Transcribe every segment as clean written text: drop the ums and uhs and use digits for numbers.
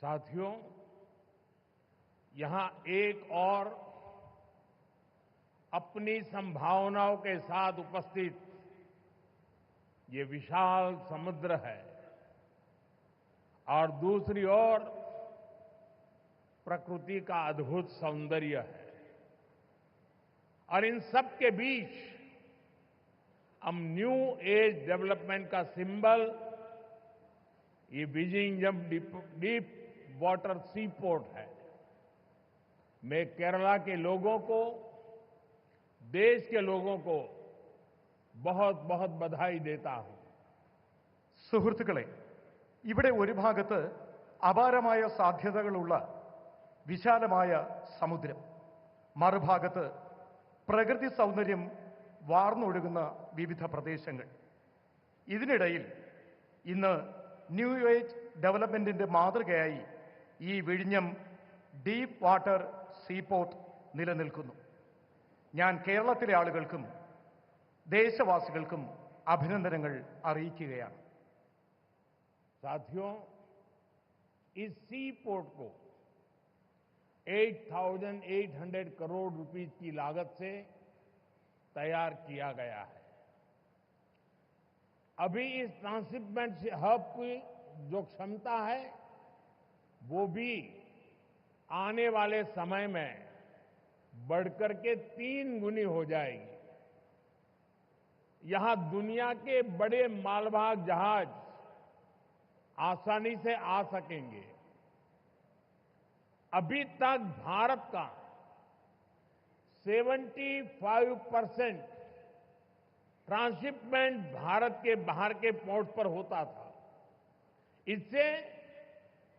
साथियों, यहां एक और अपनी संभावनाओं के साथ उपस्थित ये विशाल समुद्र है और दूसरी ओर प्रकृति का अद्भुत सौंदर्य है और इन सब के बीच हम न्यू एज डेवलपमेंट का सिंबल ये विजिंगम डीप वाटर सी पोर्ट है। मैं केरला के लोगों को, देश के लोगों को बहुत बहुत बधाई देता हूं। സുഹൃത്തുക്കളെ, ഇവിടെ ഒരു ഭാഗത്ത് അപാരമായ സാധ്യതകളുള്ള വിശാലമായ സമുദ്രം, മറുഭാഗത്ത് പ്രകൃതി സൗന്ദര്യം വാർന്നൊഴുകുന്ന വിവിധ പ്രദേശങ്ങൾ. ഇതിനിടയിൽ ഇന്ന് ന്യൂ ഏജ് ഡെവലപ്മെന്റിന്റെ മാതൃകയായി ഈ വിഴിഞ്ഞം ഡീപ്പ് വാട്ടർ സീപോർട്ട് നിലനിൽക്കുന്നു. ഞാൻ കേരളത്തിലെ ആളുകൾക്കും ദേശവാസികൾക്കും അഭിനന്ദനങ്ങൾ അറിയിക്കുകയാണ്. साथियों, इस सी पोर्ट को 8,800 करोड़ रुपीस की लागत से तैयार किया गया है। अभी इस ट्रांसशिपमेंट हब की जो क्षमता है वो भी आने वाले समय में बढ़कर के 3 गुनी हो जाएगी। यहां दुनिया के बड़े मालवाहक जहाज आसानी से आ सकेंगे। अभी तक भारत का 75% ट्रांसशिपमेंट भारत के बाहर के पोर्ट पर होता था। इससे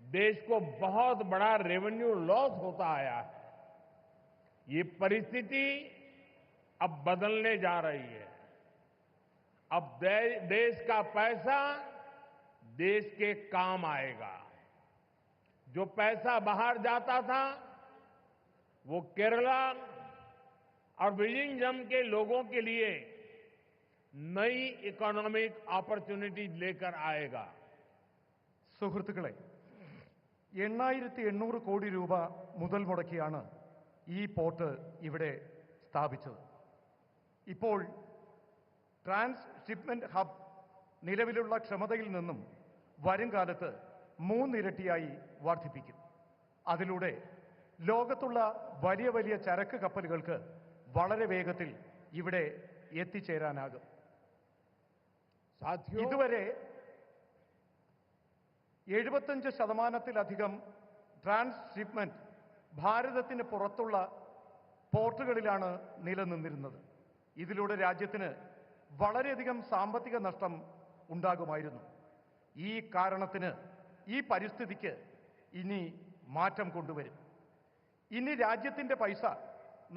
देश को बहुत बड़ा रेवेन्यू लॉस होता आया है। ये परिस्थिति अब बदलने जा रही है। अब देश का पैसा देश के काम आएगा। जो पैसा बाहर जाता था वो केरला और विजिंगम के लोगों के लिए नई इकोनॉमिक अपॉर्चुनिटी लेकर आएगा. സുഹൃത്തുക്കളെ, 8800 കോടി രൂപ മുതൽ മുടക്കിയാണ് ഈ പോർട്ട് ഇവിടെ സ്ഥാപിച്ചത്. ഇപ്പോൾ ട്രാൻസ്ഷിപ്മെന്റ് ഹബ് നിലവിലുള്ള ക്ഷമതയിൽ നിന്നും വരും കാലത്ത് 3 ഇരട്ടിയായി വർദ്ധിപ്പിക്കും. അതിലൂടെ ലോകത്തുള്ള വലിയ വലിയ ചരക്ക് കപ്പലുകൾക്ക് വളരെ വേഗത്തിൽ ഇവിടെ എത്തിച്ചേരാനാകും. ഇതുവരെ 75%-ലധികം ട്രാൻസ്ഷിപ്മെന്റ് ഭാരതത്തിന് പുറത്തുള്ള പോർട്ടുകളിലാണ് നിലനിന്നിരുന്നത്. ഇതിലൂടെ രാജ്യത്തിന് വളരെയധികം സാമ്പത്തിക നഷ്ടം ഉണ്ടാകുമായിരുന്നു. ഈ കാരണത്തിന്, ഈ പരിസ്ഥിതിക്ക് ഇനി മാറ്റം കൊണ്ടുവരും. ഇനി രാജ്യത്തിന്റെ പൈസ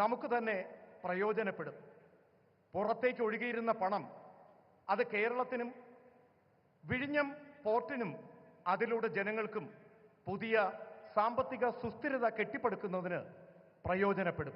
നമുക്ക് തന്നെ പ്രയോജനപ്പെടും. പുറത്തേക്ക് ഒഴുകിയിരുന്ന പണം അത് കേരളത്തിനും വിഴിഞ്ഞം പോർട്ടിനും അതിലൂടെ ജനങ്ങൾക്കും പുതിയ സാമ്പത്തിക സുസ്ഥിരത കെട്ടിപ്പടുക്കുന്നതിന് പ്രയോജനപ്പെടും.